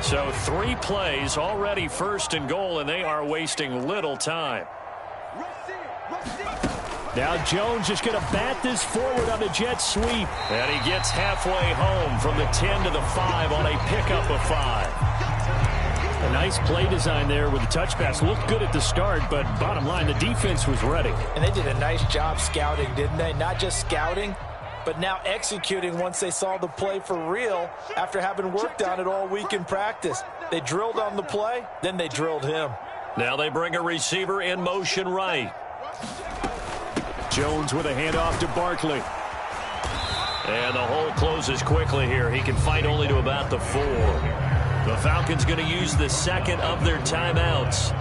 So 3 plays, already first and goal, and they are wasting little time. Now Jones just going to bat this forward on a jet sweep. And he gets halfway home from the 10 to the 5 on a pickup of 5. A nice play design there with the touch pass. Looked good at the start, but bottom line, the defense was ready. And they did a nice job scouting, didn't they? Not just scouting, but now executing once they saw the play for real after having worked on it all week in practice. They drilled on the play, then they drilled him. Now they bring a receiver in motion right. Jones with a handoff to Barkley. And the hole closes quickly here. He can fight only to about the 4. The Falcons going to use the second of their timeouts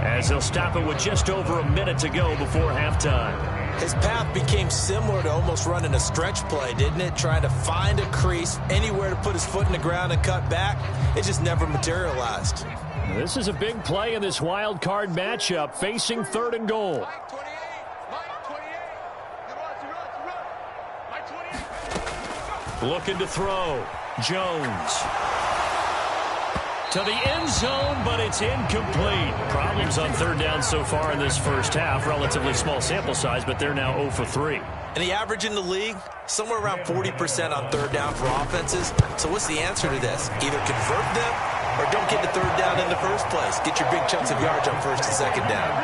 as they'll stop it with just over a minute to go before halftime. His path became similar to almost running a stretch play, didn't it? Trying to find a crease, anywhere to put his foot in the ground and cut back. It just never materialized. This is a big play in this wild card matchup, facing 3rd and goal. Looking to throw. Jones. To the end zone, but it's incomplete. Problems on 3rd down so far in this first half. Relatively small sample size, but they're now 0 for 3. And the average in the league, somewhere around 40% on 3rd down for offenses. So what's the answer to this? Either convert them or don't get the 3rd down in the first place. Get your big chunks of yards on 1st and 2nd down.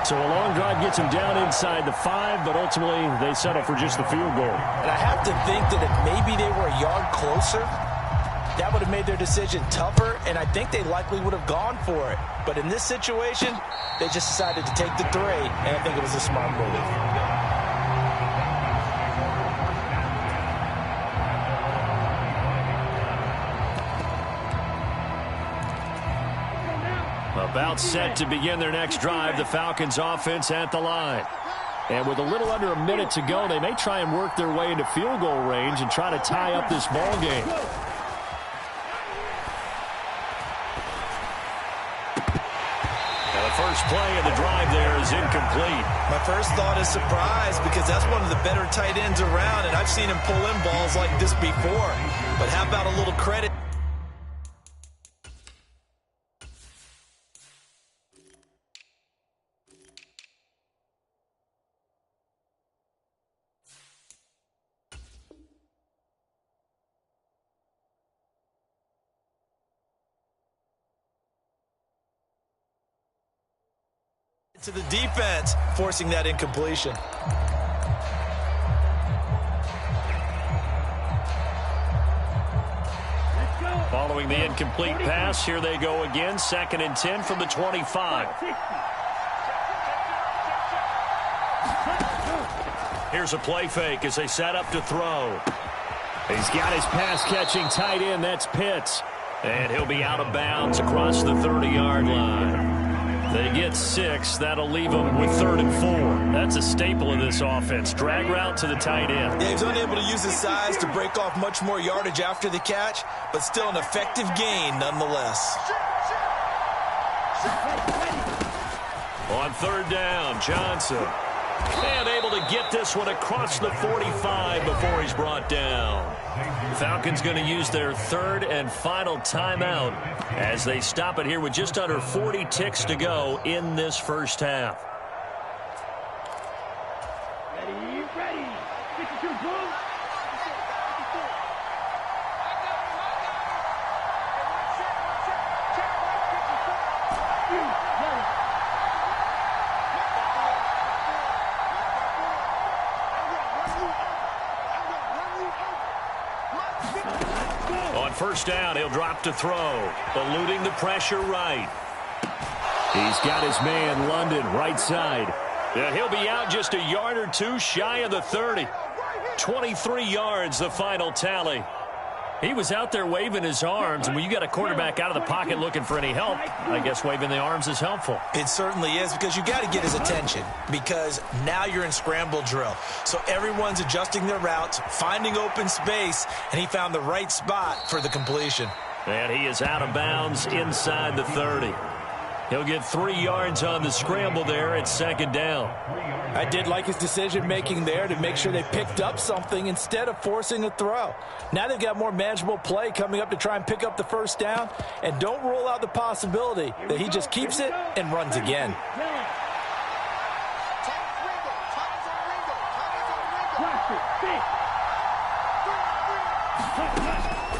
So a long drive gets them down inside the 5, but ultimately they settle for just the field goal. And I have to think that if maybe they were a yard closer, that would have made their decision tougher, and I think they likely would have gone for it. But in this situation, they just decided to take the 3, and I think it was a smart move. About set to begin their next drive, the Falcons offense at the line. And with a little under a minute to go, they may try and work their way into field goal range and try to tie up this ball game. Now the first play of the drive there is incomplete. My first thought is surprise, because that's one of the better tight ends around, and I've seen him pull in balls like this before. But how about a little credit? To the defense, forcing that incompletion. Following the incomplete pass, here they go again. 2nd and 10 from the 25. Here's a play fake as they set up to throw. He's got his pass-catching tight end. That's Pitts. And he'll be out of bounds across the 30-yard line. They get 6. That'll leave them with 3rd and 4. That's a staple of this offense. Drag route to the tight end. Yeah, he's unable to use his size to break off much more yardage after the catch, but still an effective gain nonetheless. On 3rd down, Johnson. And able to get this one across the 45 before he's brought down. Falcons going to use their 3rd and final timeout as they stop it here with just under 40 ticks to go in this first half. Ready. 52, boom. On 1st down, he'll drop to throw, eluding the pressure right. He's got his man, London, right side. Yeah, he'll be out just a yard or 2 shy of the 30. 23 yards, the final tally. He was out there waving his arms, and when you got a quarterback out of the pocket looking for any help, I guess waving the arms is helpful. It certainly is, because you got to get his attention, because now you're in scramble drill. So everyone's adjusting their routes, finding open space, and he found the right spot for the completion. And he is out of bounds inside the 30. He'll get 3 yards on the scramble there at second down. I did like his decision-making there to make sure they picked up something instead of forcing a throw. Now they've got more manageable play coming up to try and pick up the first down, and don't rule out the possibility that he just keeps it and runs again.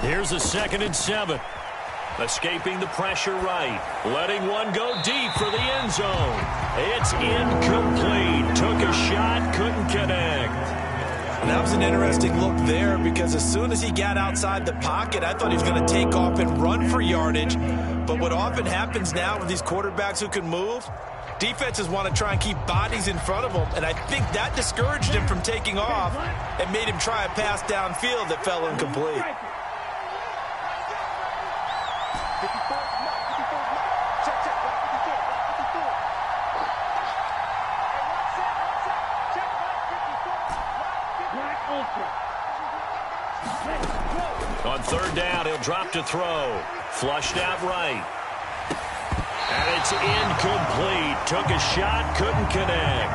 Here's a 2nd and 7. Escaping the pressure right. Letting one go deep for the end zone. It's incomplete. Took a shot, couldn't connect. And that was an interesting look there because as soon as he got outside the pocket, I thought he was going to take off and run for yardage. But what often happens now with these quarterbacks who can move, defenses want to try and keep bodies in front of them. And I think that discouraged him from taking off and made him try a pass downfield that fell incomplete. On 3rd down, he'll drop to throw. Flushed out right. And it's incomplete. Took a shot, couldn't connect.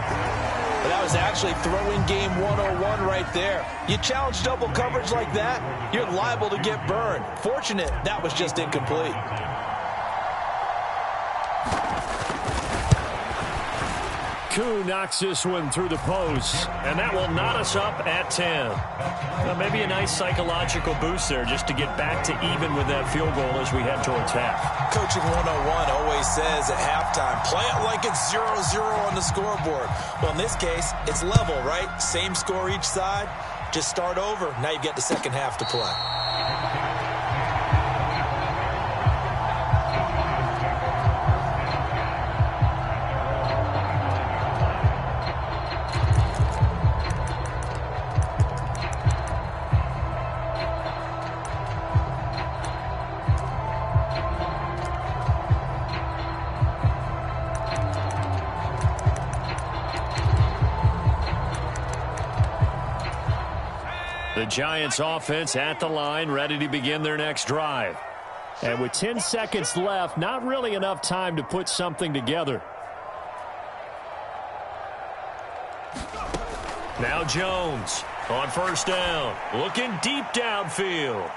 But that was actually throwing game 101 right there. You challenge double coverage like that, you're liable to get burned. Fortunate, that was just incomplete. Koo knocks this one through the post, and that will knot us up at 10. Well, maybe a nice psychological boost there just to get back to even with that field goal as we head towards half. Coaching 101 always says at halftime, play it like it's 0-0 on the scoreboard. Well, in this case, it's level, right? Same score each side. Just start over. Now you get the second half to play. The Giants offense at the line, ready to begin their next drive. And with 10 seconds left, not really enough time to put something together. Now Jones on 1st down, looking deep downfield.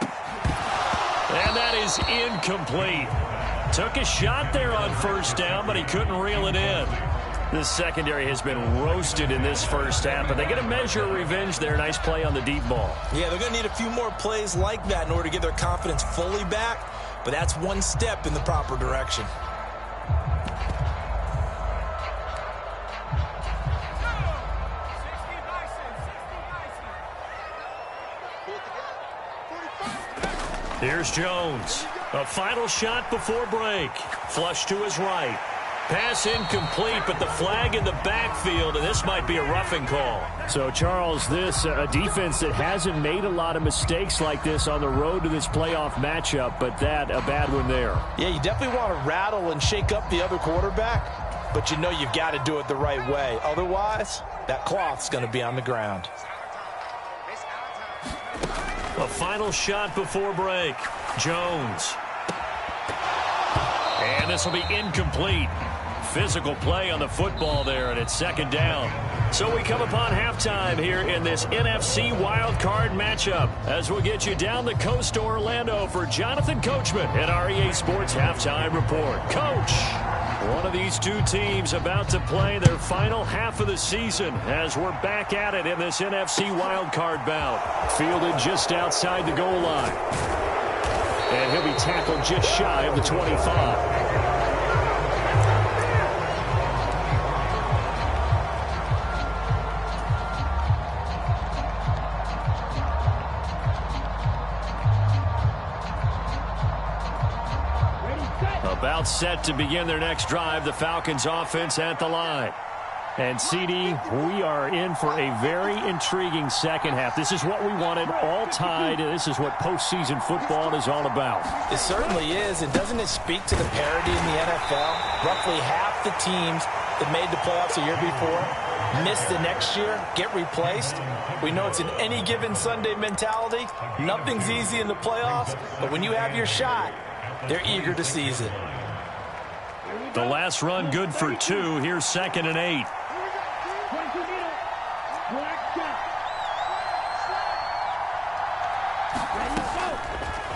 And that is incomplete. Took a shot there on 1st down, but he couldn't reel it in. This secondary has been roasted in this first half, but they get a measure of revenge there. Nice play on the deep ball. Yeah, they're going to need a few more plays like that in order to get their confidence fully back, but that's one step in the proper direction. Here's Jones. A final shot before break. Flush to his right. Pass incomplete, but the flag in the backfield, and this might be a roughing call. So, Charles, this a defense that hasn't made a lot of mistakes like this on the road to this playoff matchup, but that a bad one there. Yeah, you definitely want to rattle and shake up the other quarterback, but you know you've got to do it the right way. Otherwise, that cloth's going to be on the ground. A final shot before break. Jones. And this will be incomplete. Physical play on the football there, and it's 2nd down. So we come upon halftime here in this NFC wildcard matchup as we'll get you down the coast to Orlando for Jonathan Coachman at our EA Sports Halftime Report. Coach, one of these two teams about to play their final half of the season as we're back at it in this NFC wildcard bout. Fielded just outside the goal line. And he'll be tackled just shy of the 25. About set to begin their next drive, the Falcons offense at the line. And, CD, we are in for a very intriguing second half. This is what we wanted, all tied. This is what postseason football is all about. It certainly is. And doesn't it speak to the parity in the NFL? Roughly half the teams that made the playoffs a year before miss the next year, get replaced. We know it's an any given Sunday mentality. Nothing's easy in the playoffs, but when you have your shot, they're eager to seize it. The last run good for 2. Here's 2nd and 8.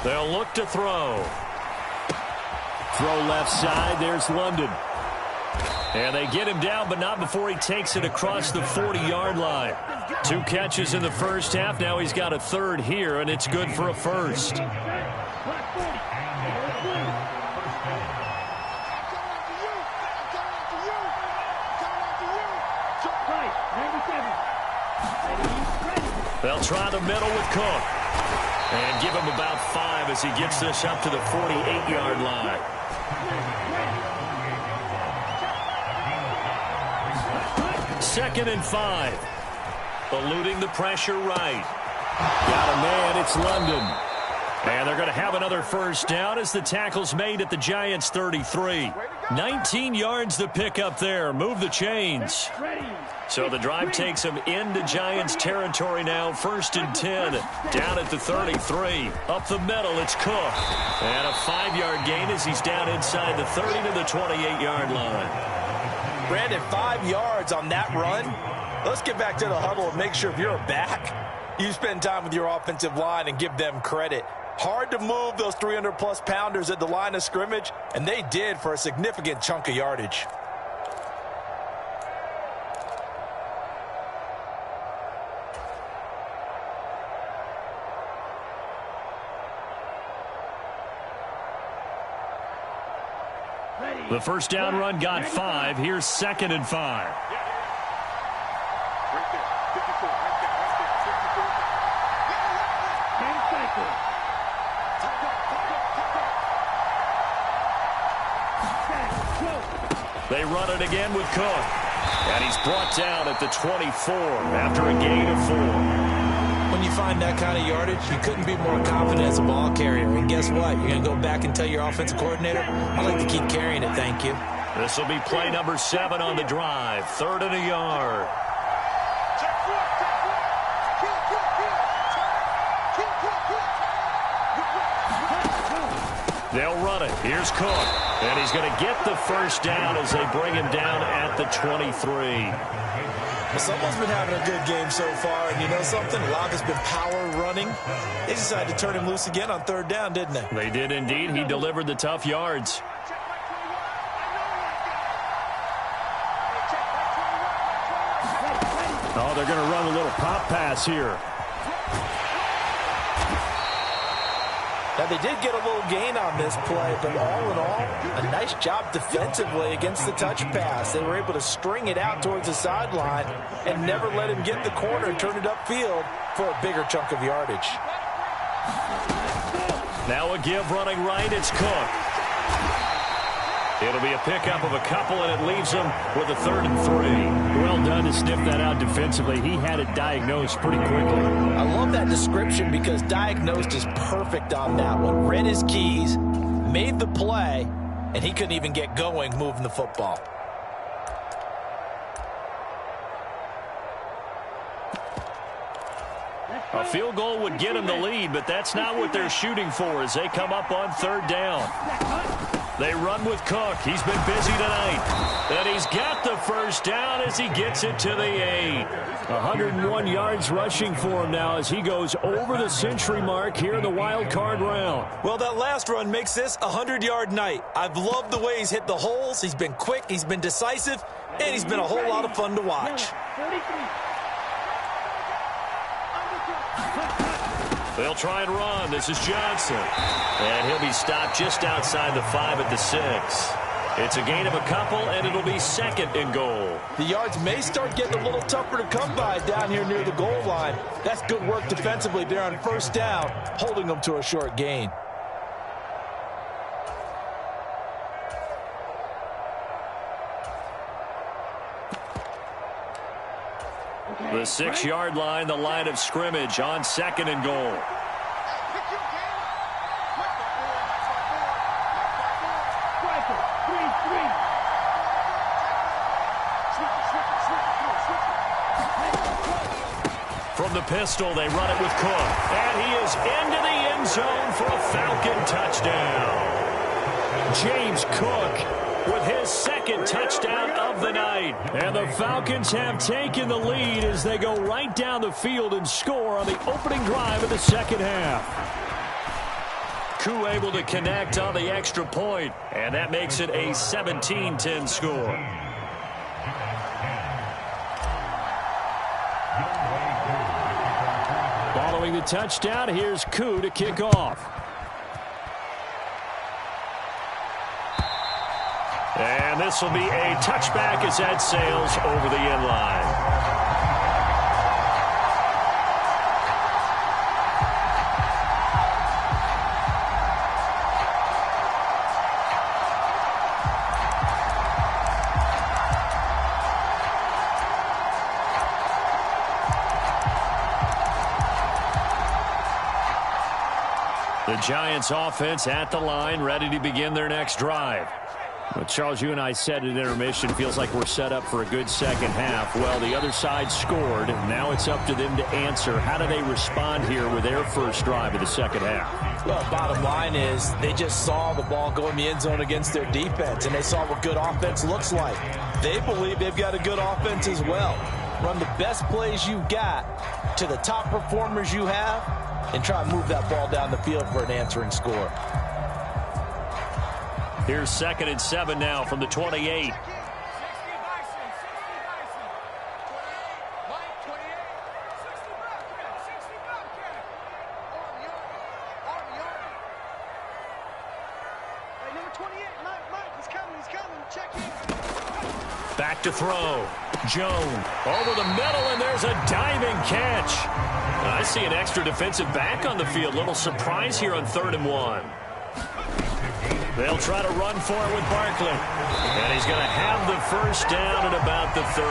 They'll look to throw. Throw left side. There's London. And they get him down, but not before he takes it across the 40-yard line. 2 catches in the first half. Now he's got a 3rd here, and it's good for a 1st. They'll try the middle with Cook. And give him about 5 as he gets this up to the 48-yard line. Second and 5. Eluding the pressure right. Got a man. It's London. And they're going to have another 1st down as the tackle's made at the Giants' 33. 19 yards to pick up there. Move the chains. So the drive takes them into Giants territory now. 1st and 10. Down at the 33. Up the middle, it's Cook. And a 5-yard gain as he's down inside the 30 to the 28-yard line. Brandon, 5 yards on that run. Let's get back to the huddle and make sure if you're a back, you spend time with your offensive line and give them credit. Hard to move those 300-plus pounders at the line of scrimmage, and they did for a significant chunk of yardage. The 1st down run got 5. Here's 2nd and 5. They run it again with Cook. And he's brought down at the 24 after a gain of 4. When you find that kind of yardage, you couldn't be more confident as a ball carrier. And guess what? You're going to go back and tell your offensive coordinator, I'd like to keep carrying it, thank you. This will be play number 7 on the drive. 3rd and a yard. They'll run it. Here's Cook. And he's going to get the 1st down as they bring him down at the 23. Well, someone's been having a good game so far, and you know something? A lot has been power running. They decided to turn him loose again on 3rd down, didn't they? They did indeed. He delivered the tough yards. Oh, they're going to run a little pop pass here. Now, they did get a little gain on this play, but all in all, a nice job defensively against the touch pass. They were able to string it out towards the sideline and never let him get the corner and turn it upfield for a bigger chunk of yardage. Now a give running right. It's Cook. It'll be a pickup of a couple, and it leaves him with a 3rd and 3. Well done to sniff that out defensively. He had it diagnosed pretty quickly. I love that description because diagnosed is perfect on that one. Read his keys, made the play, and he couldn't even get going moving the football. A field goal would get him the lead, but that's not what they're shooting for as they come up on 3rd down. They run with Cook. He's been busy tonight. And he's got the 1st down as he gets it to the 8. 101 yards rushing for him now as he goes over the century mark here in the wild card round. Well, that last run makes this a 100-yard night. I've loved the way he's hit the holes. He's been quick, he's been decisive, and he's been a whole lot of fun to watch. They'll try and run. This is Johnson. And he'll be stopped just outside the 5 at the 6. It's a gain of a couple, and it'll be 2nd and goal. The yards may start getting a little tougher to come by down here near the goal line. That's good work defensively there on 1st down, holding them to a short gain. The 6-yard line, the line of scrimmage on 2nd and goal. From the pistol, they run it with Cook. And he is into the end zone for a Falcon touchdown. James Cook with his second touchdown of the night. And the Falcons have taken the lead as they go right down the field and score on the opening drive of the second half. Koo able to connect on the extra point, and that makes it a 17-10 score. Following the touchdown, here's Koo to kick off. And this will be a touchback as that sails over the end line. The Giants offense at the line, ready to begin their next drive. Well, Charles, you and I said at intermission, feels like we're set up for a good second half. Well, the other side scored. Now it's up to them to answer. How do they respond here with their first drive of the second half? Well, bottom line is they just saw the ball go in the end zone against their defense, and they saw what good offense looks like. They believe they've got a good offense as well. Run the best plays you've got to the top performers you have, and try and move that ball down the field for an answering score. Here's 2nd and 7 now from the 28. Back to throw. Jones over the middle, and there's a diving catch. I see an extra defensive back on the field. Little surprise here on 3rd and 1. They'll try to run for it with Barkley. And he's going to have the first down at about the 38.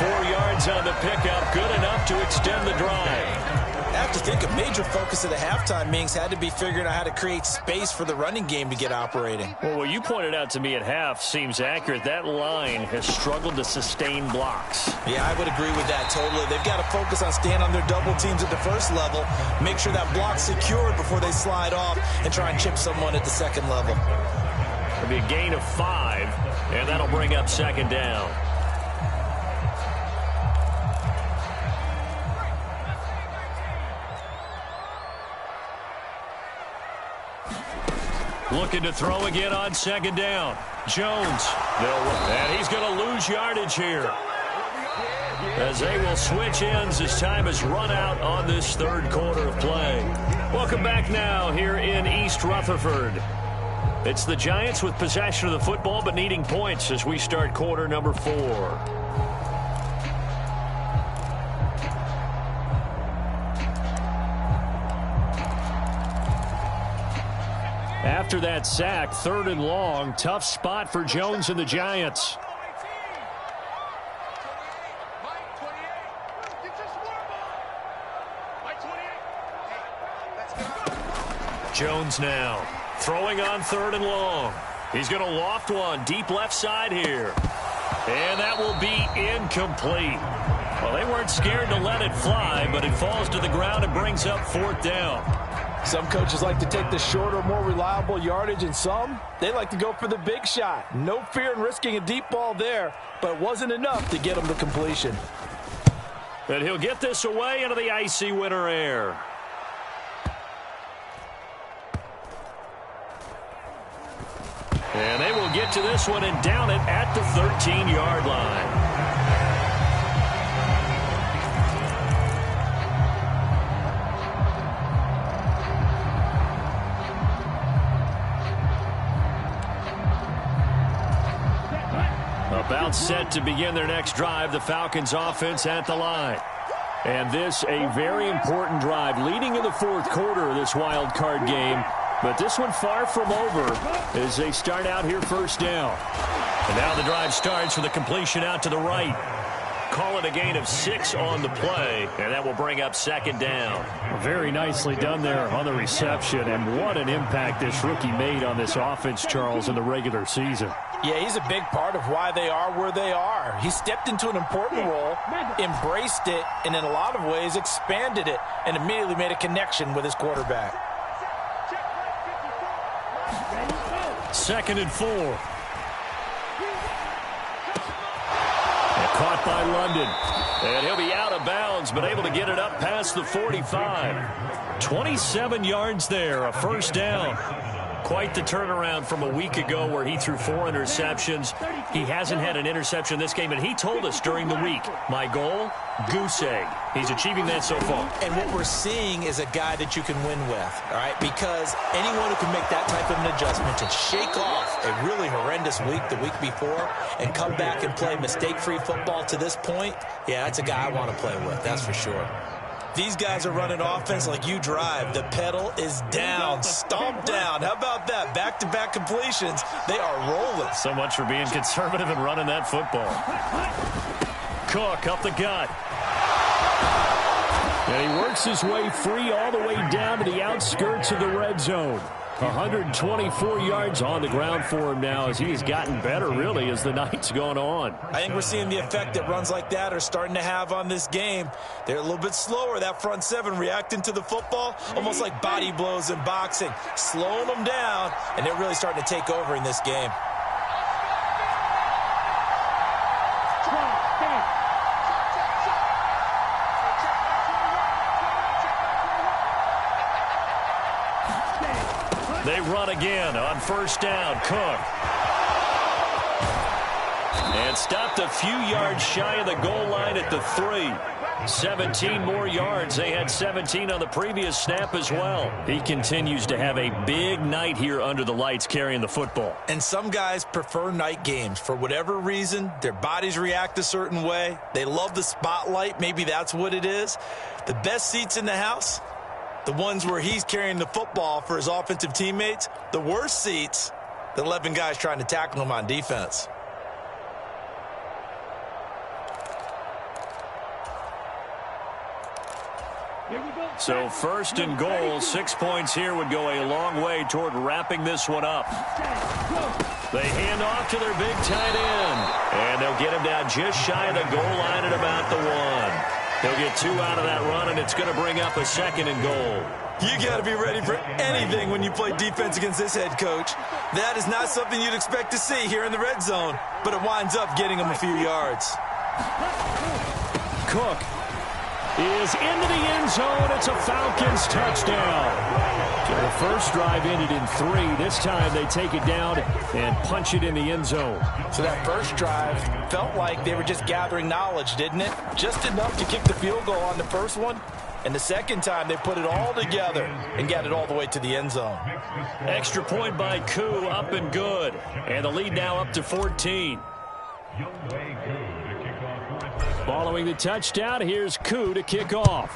4 yards on the pickup, good enough to extend the drive. I have to think a major focus of the halftime meetings had to be figuring out how to create space for the running game to get operating. Well, what you pointed out to me at half seems accurate. That line has struggled to sustain blocks. Yeah, I would agree with that totally. They've got to focus on staying on their double teams at the first level, make sure that block's secured before they slide off, and try and chip someone at the second level. It'll be a gain of 5, and that'll bring up 2nd down. Looking to throw again on 2nd down. Jones. And he's going to lose yardage here, as they will switch ends as time has run out on this 3rd quarter of play. Welcome back now here in East Rutherford. It's the Giants with possession of the football but needing points as we start quarter number 4. After that sack, 3rd and long, tough spot for Jones and the Giants. Jones now throwing on 3rd and long. He's going to loft one deep left side here. And that will be incomplete. Well, they weren't scared to let it fly, but it falls to the ground and brings up 4th down. Some coaches like to take the shorter, more reliable yardage, and some, they like to go for the big shot. No fear in risking a deep ball there, but it wasn't enough to get him to completion. And he'll get this away into the icy winter air. And they will get to this one and down it at the 13-yard line. About set to begin their next drive, the Falcons offense at the line. And this a very important drive leading in the 4th quarter of this wild card game. But this one far from over as they start out here 1st down. And now the drive starts with a completion out to the right. Call it a gain of 6 on the play, and that will bring up 2nd down. Very nicely done there on the reception, and what an impact this rookie made on this offense, Charles, in the regular season. Yeah, he's a big part of why they are where they are. He stepped into an important role, embraced it, and in a lot of ways expanded it, and immediately made a connection with his quarterback. 2nd and 4. Caught by London. And he'll be out of bounds, but able to get it up past the 45. 27 yards there, a first down. Quite the turnaround from a week ago where he threw 4 interceptions. He hasn't had an interception this game, and he told us during the week, my goal, goose egg. He's achieving that so far. And what we're seeing is a guy that you can win with, all right? Because anyone who can make that type of an adjustment and shake off a really horrendous week the week before and come back and play mistake-free football to this point, yeah, that's a guy I want to play with, that's for sure. These guys are running offense like you drive. The pedal is down, stomped down. How about that? Back-to-back completions. They are rolling. So much for being conservative and running that football. Cook up the gut. And he works his way free all the way down to the outskirts of the red zone. 124 yards on the ground for him now as he has gotten better, really, as the night's gone on. I think we're seeing the effect that runs like that are starting to have on this game. They're a little bit slower, that front seven, reacting to the football, almost like body blows in boxing, slowing them down, and they're really starting to take over in this game. They run again on first down. Cook. And stopped a few yards shy of the goal line at the 3. 17 more yards. They had 17 on the previous snap as well. He continues to have a big night here under the lights carrying the football. And some guys prefer night games. For whatever reason, their bodies react a certain way. They love the spotlight. Maybe that's what it is. The best seats in the house, the ones where he's carrying the football for his offensive teammates. The worst seats, the 11 guys trying to tackle him on defense. So first and goal, 6 points here would go a long way toward wrapping this one up. They hand off to their big tight end. And they'll get him down just shy of the goal line at about the 1. They'll get 2 out of that run, and it's going to bring up a second and goal. You got to be ready for anything when you play defense against this head coach. That is not something you'd expect to see here in the red zone, but it winds up getting them a few yards. Cook is into the end zone. It's a Falcons touchdown. So the first drive ended in 3. This time they take it down and punch it in the end zone. So that first drive felt like they were just gathering knowledge, didn't it? Just enough to kick the field goal on the first one. And the second time they put it all together and got it all the way to the end zone. Extra point by Koo, up and good. And the lead now up to 14. Following the touchdown, here's Koo to kick off.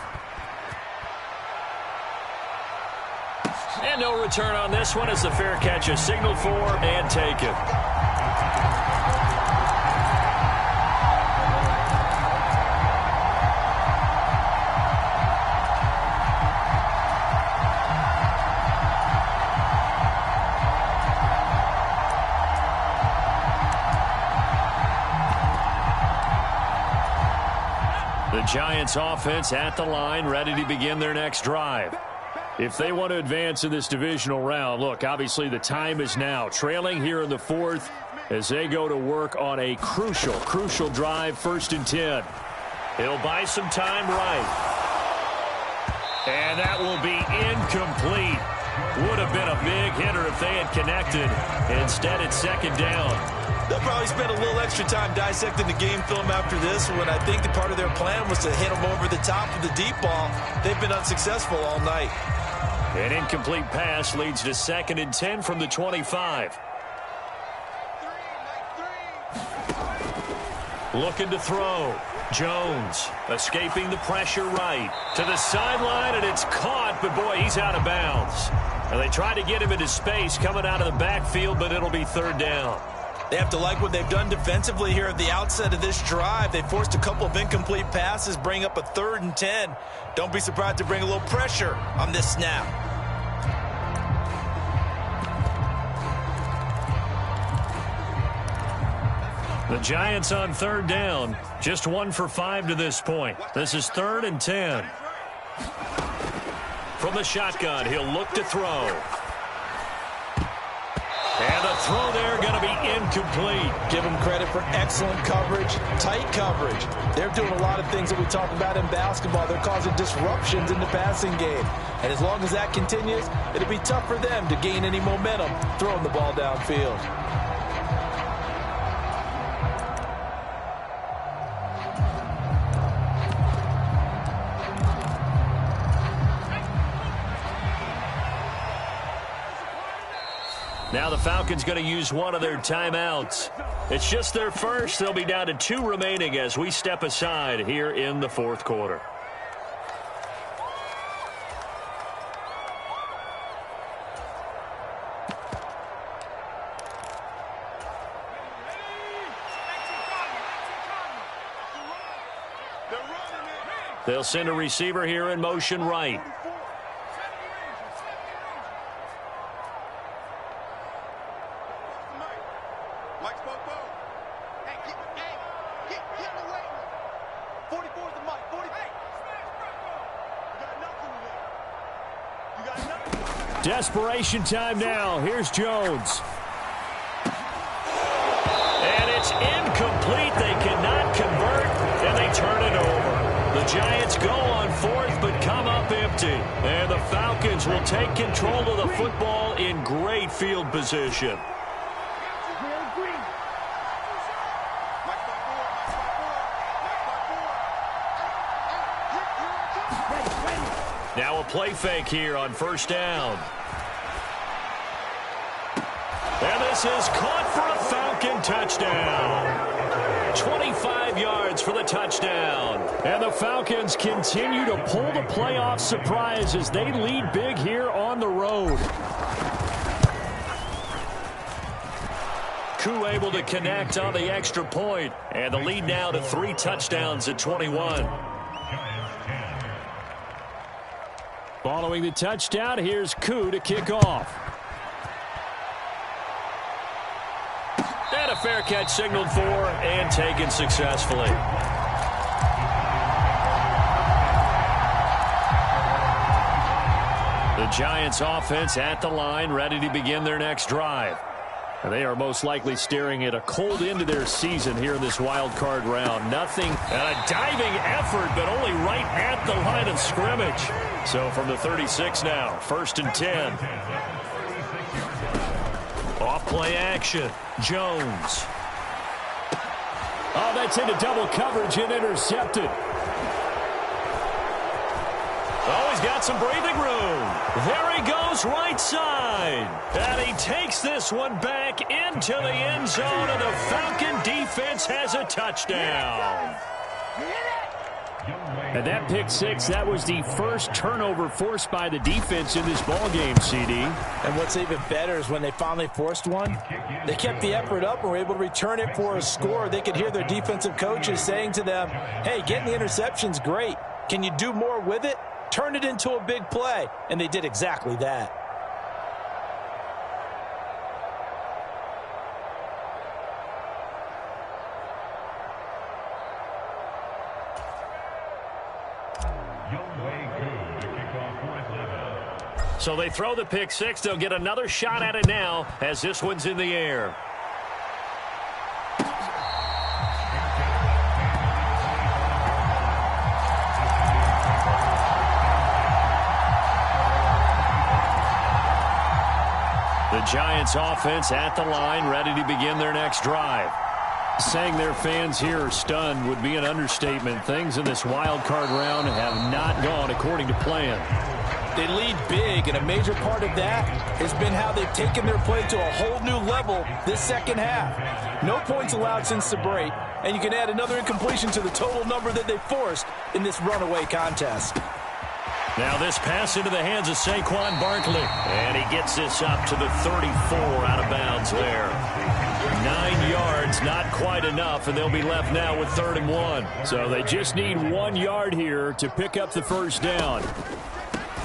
And no return on this one as the fair catch is signaled for and taken. The Giants offense at the line, ready to begin their next drive. If they want to advance in this divisional round, look, obviously the time is now. Trailing here in the 4th as they go to work on a crucial drive, 1st and 10. He'll buy some time right. And that will be incomplete. Would have been a big hitter if they had connected. Instead, it's 2nd down. They'll probably spend a little extra time dissecting the game film after this when I think the part of their plan was to hit them over the top of the deep ball. They've been unsuccessful all night. An incomplete pass leads to 2nd and 10 from the 25. Looking to throw. Jones escaping the pressure right to the sideline, and it's caught, but boy, he's out of bounds. And they try to get him into space coming out of the backfield, but it'll be 3rd down. They have to like what they've done defensively here at the outset of this drive. They forced a couple of incomplete passes, bring up a 3rd and 10. Don't be surprised to bring a little pressure on this snap. The Giants on 3rd down, just 1 for 5 to this point. This is 3rd and 10. From the shotgun, he'll look to throw. And the throw there going to be incomplete. Give them credit for excellent coverage, tight coverage. They're doing a lot of things that we talk about in basketball. They're causing disruptions in the passing game. And as long as that continues, it'll be tough for them to gain any momentum throwing the ball downfield. Now the Falcons going to use one of their timeouts. It's just their first. They'll be down to 2 remaining as we step aside here in the fourth quarter. They'll send a receiver here in motion right. Desperation time now. Here's Jones. And it's incomplete. They cannot convert, and they turn it over. The Giants go on fourth, but come up empty. And the Falcons will take control of the football in great field position. Now a play fake here on first down. And this is caught for a Falcon touchdown. 25 yards for the touchdown. And the Falcons continue to pull the playoff surprise as they lead big here on the road. Koo able to connect on the extra point. And the lead now to 3 touchdowns at 21. Following the touchdown, here's Koo to kick off. And a fair catch signaled for and taken successfully. The Giants offense at the line, ready to begin their next drive. And they are most likely staring at a cold end to their season here in this wild card round. Nothing, and a diving effort, but only right at the line of scrimmage. So from the 36 now, 1st and 10. Off play action, Jones. Oh, that's into double coverage and intercepted. Oh, he's got some breathing room. There he goes, right side. And he takes this one back into the end zone, and the Falcon defense has a touchdown. And that pick six, that was the first turnover forced by the defense in this ballgame, CD. And what's even better is when they finally forced one, they kept the effort up and were able to return it for a score. They could hear their defensive coaches saying to them, hey, getting the interception's great. Can you do more with it? Turn it into a big play. And they did exactly that. So they throw the pick six. They'll get another shot at it now as this one's in the air. The Giants offense at the line, ready to begin their next drive. Saying their fans here are stunned would be an understatement. Things in this wild card round have not gone according to plan. They lead big, and a major part of that has been how they've taken their play to a whole new level this second half. No points allowed since the break, and you can add another incompletion to the total number that they forced in this runaway contest. Now this pass into the hands of Saquon Barkley, and he gets this up to the 34 out of bounds there. 9 yards, not quite enough, and they'll be left now with 3rd and 1. So they just need 1 yard here to pick up the first down.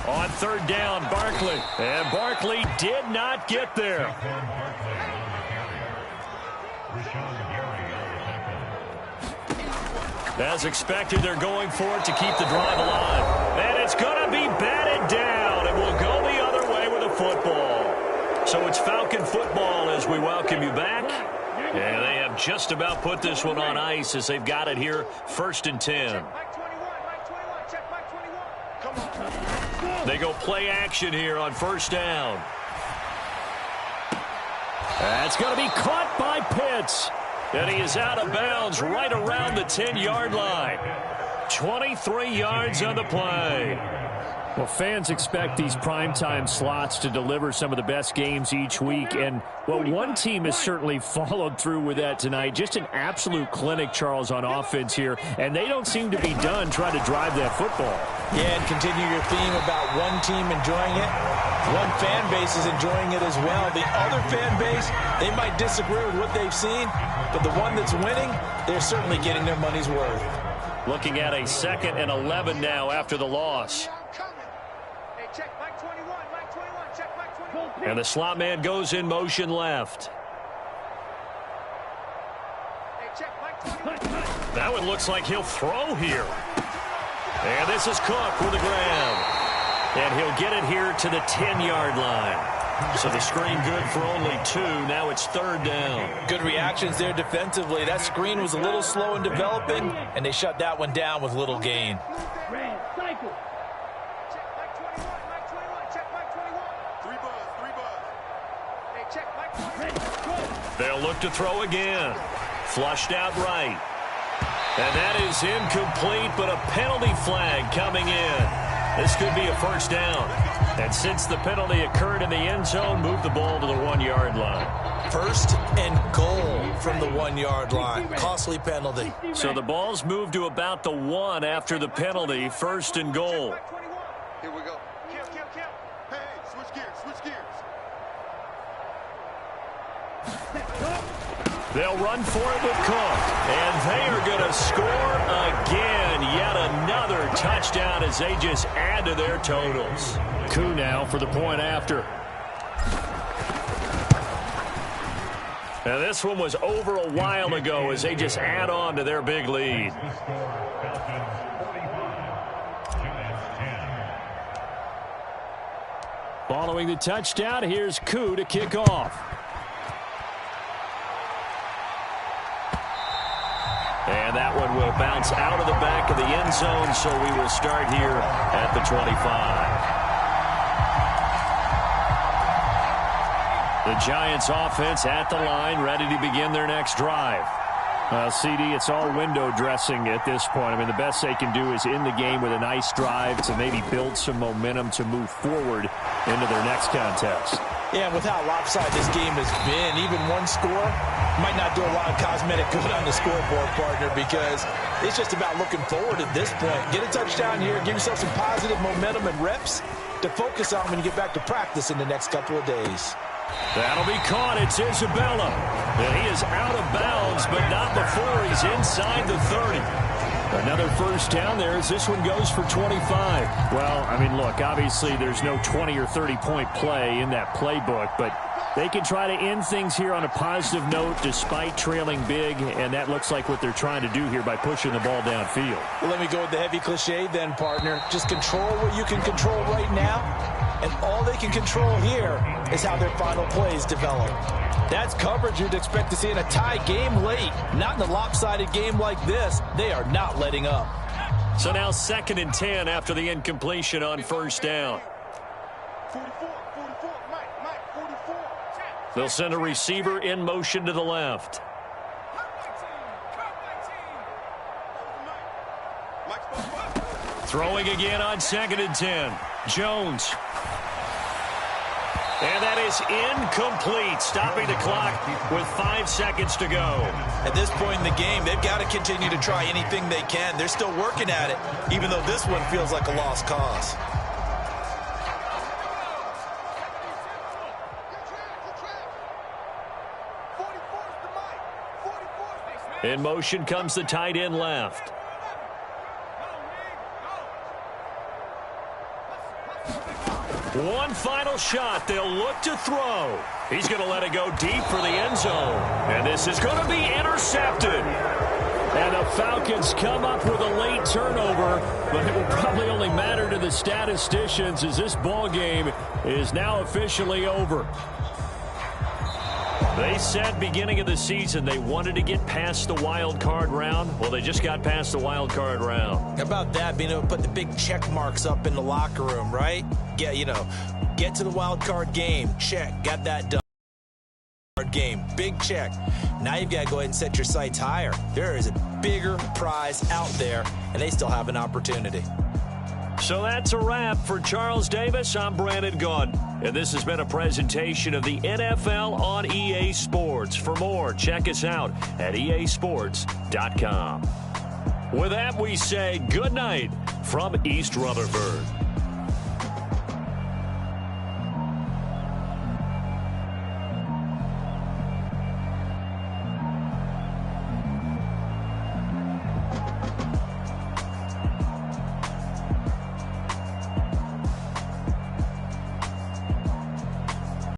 On 3rd down, Barkley. And Barkley did not get there. As expected, they're going for it to keep the drive alive. And it's going to be batted down, and we'll go the other way with a football. So it's Falcon football as we welcome you back. And they have just about put this one on ice as they've got it here, 1st and 10. They go play action here on 1st down. That's going to be caught by Pitts. And he is out of bounds right around the 10-yard line. 23 yards on the play. Well, fans expect these primetime slots to deliver some of the best games each week. And, well, one team has certainly followed through with that tonight. Just an absolute clinic, Charles, on offense here. And they don't seem to be done trying to drive that football. Yeah, and continue your theme about one team enjoying it. One fan base is enjoying it as well. The other fan base, they might disagree with what they've seen, but the one that's winning, they're certainly getting their money's worth. Looking at a 2nd and 11 now after the loss. And the slot man goes in motion left. That one looks like he'll throw here. And this is Cook with the grab. And he'll get it here to the 10-yard line. So the screen good for only 2. Now it's 3rd down. Good reactions there defensively. That screen was a little slow in developing, and they shut that one down with little gain. They'll look to throw again. Flushed out right. And that is incomplete, but a penalty flag coming in. This could be a 1st down. And since the penalty occurred in the end zone, move the ball to the 1-yard line. 1st and goal from the 1-yard line. Costly penalty. So the ball's moved to about the 1 after the penalty. 1st and goal. Here we go. Kill. Hey, switch gears. They'll run for it with Cook. And they are going to score again. Yet another touchdown as they just add to their totals. Koo now for the point after. Now this one was over a while ago as they just add on to their big lead. Following the touchdown, here's Koo to kick off. And that one will bounce out of the back of the end zone, so we will start here at the 25. The Giants offense at the line, ready to begin their next drive. CD, it's all window dressing at this point. I mean, the best they can do is in the game with a nice drive to maybe build some momentum to move forward into their next contest. Yeah, with how lopsided this game has been, even one score might not do a lot of cosmetic good on the scoreboard, partner, because it's just about looking forward at this point. Get a touchdown here, give yourself some positive momentum and reps to focus on when you get back to practice in the next couple of days. That'll be caught. It's Isabella. And he is out of bounds, but not before he's inside the 30. Another 1st down there as this one goes for 25. Well, I mean, look, obviously there's no 20 or 30-point play in that playbook, but they can try to end things here on a positive note despite trailing big, and that looks like what they're trying to do here by pushing the ball downfield. Well, let me go with the heavy cliche then, partner. Just control what you can control right now, and all they can control here is how their final plays develop. That's coverage you'd expect to see in a tie game late. Not in a lopsided game like this. They are not letting up. So now 2nd and 10 after the incompletion on 1st down. 44, Mike, 44. They'll send a receiver in motion to the left. Throwing again on 2nd and 10. Jones. And that is incomplete, stopping the clock with 5 seconds to go. At this point in the game, they've got to continue to try anything they can. They're still working at it, even though this one feels like a lost cause. In motion comes the tight end left. One final shot. They'll look to throw. He's going to let it go deep for the end zone. And this is going to be intercepted. And the Falcons come up with a late turnover, but it will probably only matter to the statisticians as this ball game is now officially over. They said beginning of the season they wanted to get past the wild card round. Well, they just got past the wild card round. How about that, being able to put the big check marks up in the locker room, right? Get to the wild card game. Check. Got that done. Game. Big check. Now you've got to go ahead and set your sights higher. There is a bigger prize out there, and they still have an opportunity. So that's a wrap. For Charles Davis, I'm Brandon Gaudin. And this has been a presentation of the NFL on EA Sports. For more, check us out at easports.com. With that, we say good night from East Rutherford.